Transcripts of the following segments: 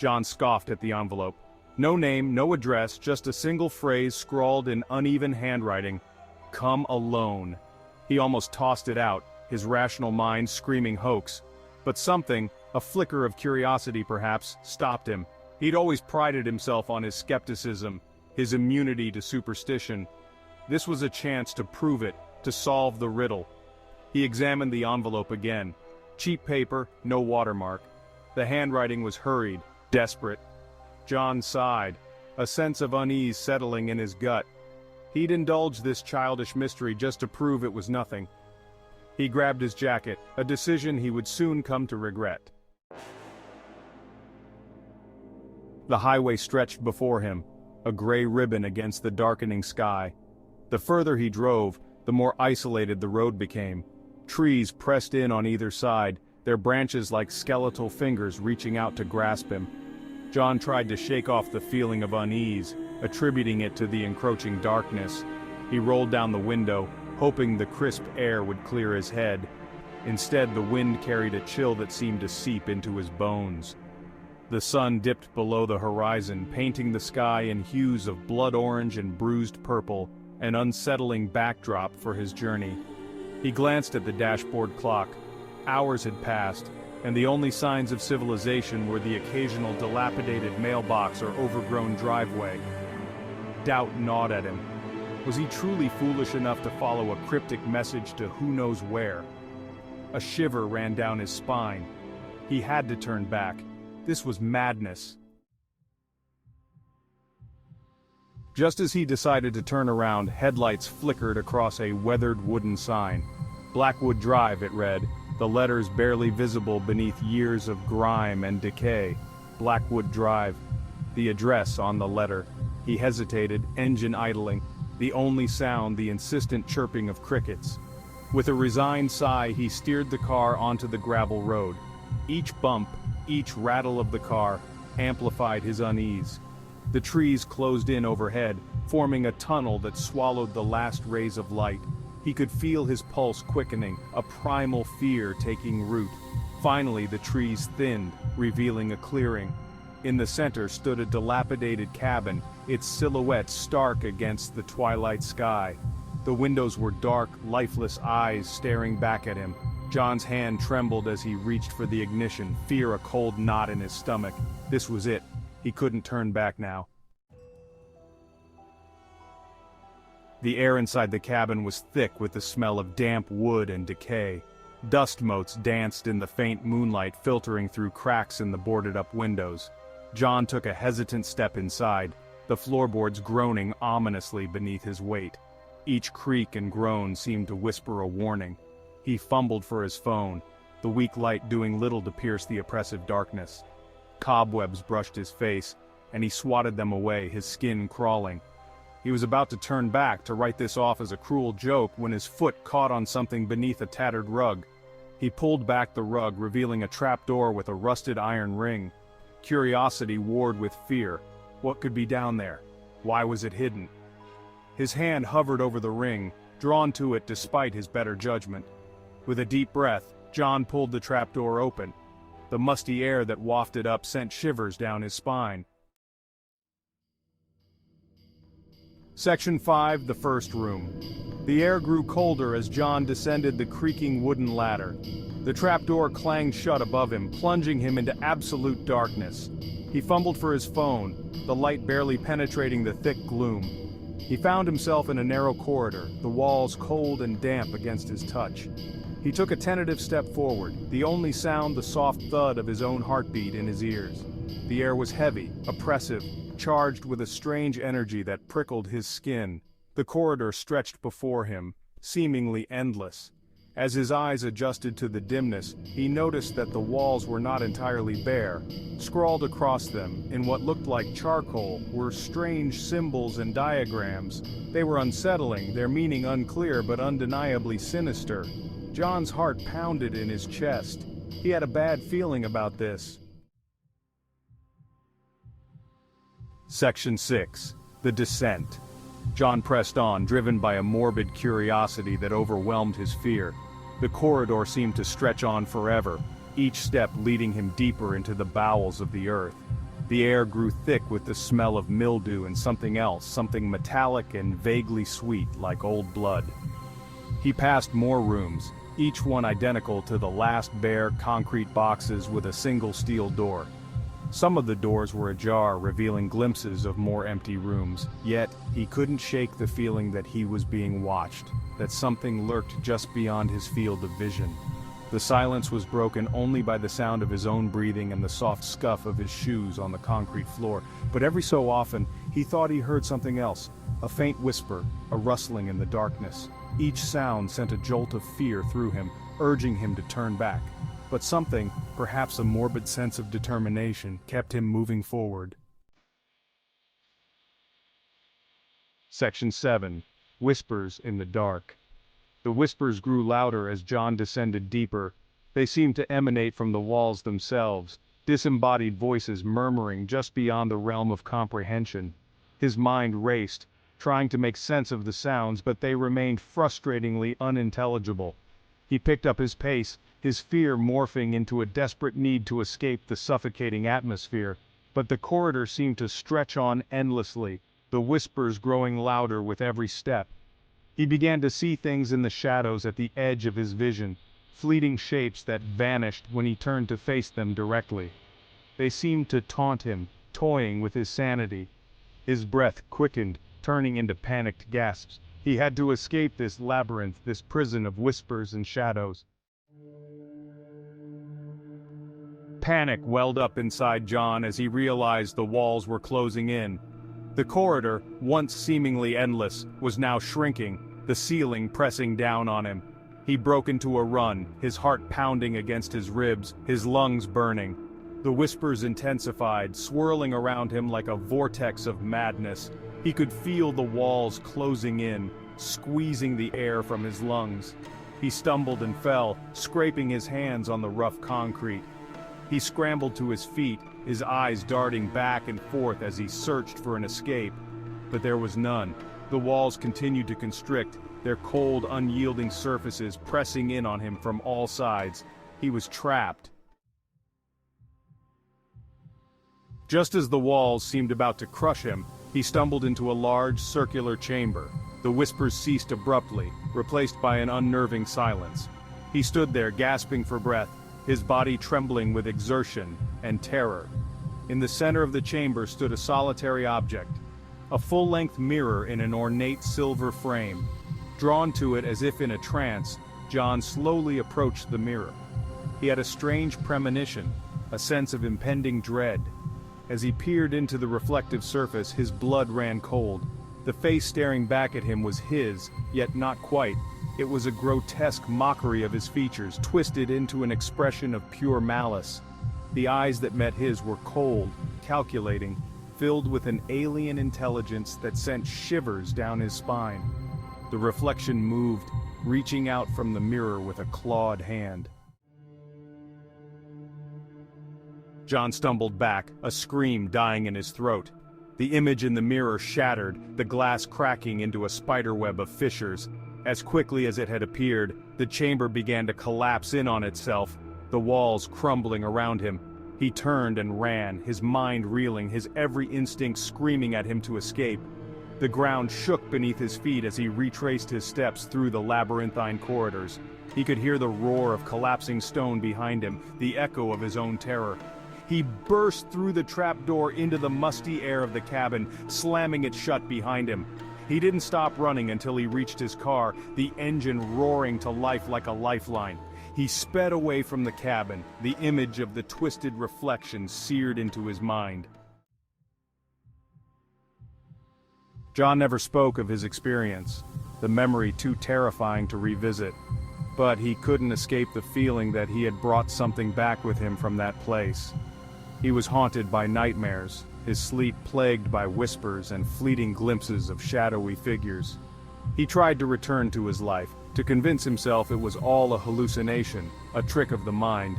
John scoffed at the envelope. No name, no address, just a single phrase scrawled in uneven handwriting. Come alone. He almost tossed it out, his rational mind screaming hoax. But something, a flicker of curiosity perhaps, stopped him. He'd always prided himself on his skepticism, his immunity to superstition. This was a chance to prove it, to solve the riddle. He examined the envelope again. Cheap paper, no watermark. The handwriting was hurried, desperate. John sighed, a sense of unease settling in his gut. He'd indulged this childish mystery just to prove it was nothing. He grabbed his jacket, a decision he would soon come to regret. The highway stretched before him, a gray ribbon against the darkening sky. The further he drove, the more isolated the road became. Trees pressed in on either side, their branches like skeletal fingers reaching out to grasp him. John tried to shake off the feeling of unease, attributing it to the encroaching darkness. He rolled down the window, hoping the crisp air would clear his head. Instead, the wind carried a chill that seemed to seep into his bones. The sun dipped below the horizon, painting the sky in hues of blood orange and bruised purple, an unsettling backdrop for his journey. He glanced at the dashboard clock. Hours had passed, and the only signs of civilization were the occasional dilapidated mailbox or overgrown driveway. Doubt gnawed at him. Was he truly foolish enough to follow a cryptic message to who knows where? A shiver ran down his spine. He had to turn back. This was madness. Just as he decided to turn around, headlights flickered across a weathered wooden sign. Blackwood Drive, it read, the letters barely visible beneath years of grime and decay. Blackwood Drive. The address on the letter. He hesitated, engine idling. The only sound, the insistent chirping of crickets. With a resigned sigh, he steered the car onto the gravel road. Each bump, each rattle of the car, amplified his unease. The trees closed in overhead, forming a tunnel that swallowed the last rays of light. He could feel his pulse quickening, a primal fear taking root. Finally, the trees thinned, revealing a clearing. In the center stood a dilapidated cabin, its silhouette stark against the twilight sky. The windows were dark, lifeless eyes staring back at him. John's hand trembled as he reached for the ignition, fear a cold knot in his stomach. This was it. He couldn't turn back now. The air inside the cabin was thick with the smell of damp wood and decay. Dust motes danced in the faint moonlight filtering through cracks in the boarded-up windows. John took a hesitant step inside, the floorboards groaning ominously beneath his weight. Each creak and groan seemed to whisper a warning. He fumbled for his phone, the weak light doing little to pierce the oppressive darkness. Cobwebs brushed his face, and he swatted them away, his skin crawling. He was about to turn back to write this off as a cruel joke when his foot caught on something beneath a tattered rug. He pulled back the rug, revealing a trapdoor with a rusted iron ring. Curiosity warred with fear. What could be down there? Why was it hidden? His hand hovered over the ring, drawn to it despite his better judgment. With a deep breath, John pulled the trapdoor open. The musty air that wafted up sent shivers down his spine. Section 5, the first room. The air grew colder as John descended the creaking wooden ladder. The trapdoor clanged shut above him, plunging him into absolute darkness. He fumbled for his phone, the light barely penetrating the thick gloom. He found himself in a narrow corridor, the walls cold and damp against his touch. He took a tentative step forward, the only sound the soft thud of his own heartbeat in his ears. The air was heavy, oppressive, charged with a strange energy that prickled his skin. The corridor stretched before him, seemingly endless. As his eyes adjusted to the dimness, he noticed that the walls were not entirely bare. Scrawled across them, in what looked like charcoal, were strange symbols and diagrams. They were unsettling, their meaning unclear but undeniably sinister. John's heart pounded in his chest. He had a bad feeling about this. Section 6. The Descent. John pressed on, driven by a morbid curiosity that overwhelmed his fear. The corridor seemed to stretch on forever, each step leading him deeper into the bowels of the earth. The air grew thick with the smell of mildew and something else, something metallic and vaguely sweet, like old blood. He passed more rooms, each one identical to the last bare concrete boxes with a single steel door. Some of the doors were ajar, revealing glimpses of more empty rooms, yet he couldn't shake the feeling that he was being watched, that something lurked just beyond his field of vision. The silence was broken only by the sound of his own breathing and the soft scuff of his shoes on the concrete floor, but every so often, he thought he heard something else, a faint whisper, a rustling in the darkness. Each sound sent a jolt of fear through him, urging him to turn back. But something, perhaps a morbid sense of determination, kept him moving forward. Section 7. Whispers in the Dark. The whispers grew louder as John descended deeper. They seemed to emanate from the walls themselves, disembodied voices murmuring just beyond the realm of comprehension. His mind raced, trying to make sense of the sounds, but they remained frustratingly unintelligible. He picked up his pace, his fear morphing into a desperate need to escape the suffocating atmosphere. But the corridor seemed to stretch on endlessly, the whispers growing louder with every step. He began to see things in the shadows at the edge of his vision, fleeting shapes that vanished when he turned to face them directly. They seemed to taunt him, toying with his sanity. His breath quickened, turning into panicked gasps. He had to escape this labyrinth, this prison of whispers and shadows. Panic welled up inside John as he realized the walls were closing in. The corridor, once seemingly endless, was now shrinking, the ceiling pressing down on him. He broke into a run, his heart pounding against his ribs, his lungs burning. The whispers intensified, swirling around him like a vortex of madness. He could feel the walls closing in, squeezing the air from his lungs. He stumbled and fell, scraping his hands on the rough concrete. He scrambled to his feet, his eyes darting back and forth as he searched for an escape. But there was none. The walls continued to constrict, their cold, unyielding surfaces pressing in on him from all sides. He was trapped. Just as the walls seemed about to crush him, he stumbled into a large, circular chamber. The whispers ceased abruptly, replaced by an unnerving silence. He stood there, gasping for breath, his body trembling with exertion and terror. In the center of the chamber stood a solitary object, a full-length mirror in an ornate silver frame. Drawn to it as if in a trance, John slowly approached the mirror. He had a strange premonition, a sense of impending dread. As he peered into the reflective surface, his blood ran cold. The face staring back at him was his, yet not quite. It was a grotesque mockery of his features, twisted into an expression of pure malice. The eyes that met his were cold, calculating, filled with an alien intelligence that sent shivers down his spine. The reflection moved, reaching out from the mirror with a clawed hand. John stumbled back, a scream dying in his throat. The image in the mirror shattered, the glass cracking into a spiderweb of fissures. As quickly as it had appeared, the chamber began to collapse in on itself, the walls crumbling around him. He turned and ran, his mind reeling, his every instinct screaming at him to escape. The ground shook beneath his feet as he retraced his steps through the labyrinthine corridors. He could hear the roar of collapsing stone behind him, the echo of his own terror. He burst through the trapdoor into the musty air of the cabin, slamming it shut behind him. He didn't stop running until he reached his car, the engine roaring to life like a lifeline. He sped away from the cabin, the image of the twisted reflection seared into his mind. John never spoke of his experience, the memory too terrifying to revisit. But he couldn't escape the feeling that he had brought something back with him from that place. He was haunted by nightmares, his sleep plagued by whispers and fleeting glimpses of shadowy figures. He tried to return to his life, to convince himself it was all a hallucination, a trick of the mind.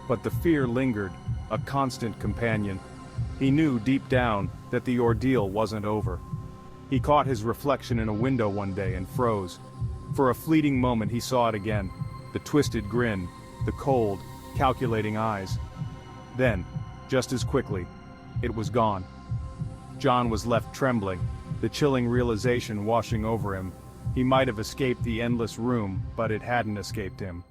But the fear lingered, a constant companion. He knew deep down that the ordeal wasn't over. He caught his reflection in a window one day and froze. For a fleeting moment he saw it again, the twisted grin, the cold, calculating eyes. Then, just as quickly, It was gone. John was left trembling, the chilling realization washing over him. He might have escaped the endless room, but it hadn't escaped him.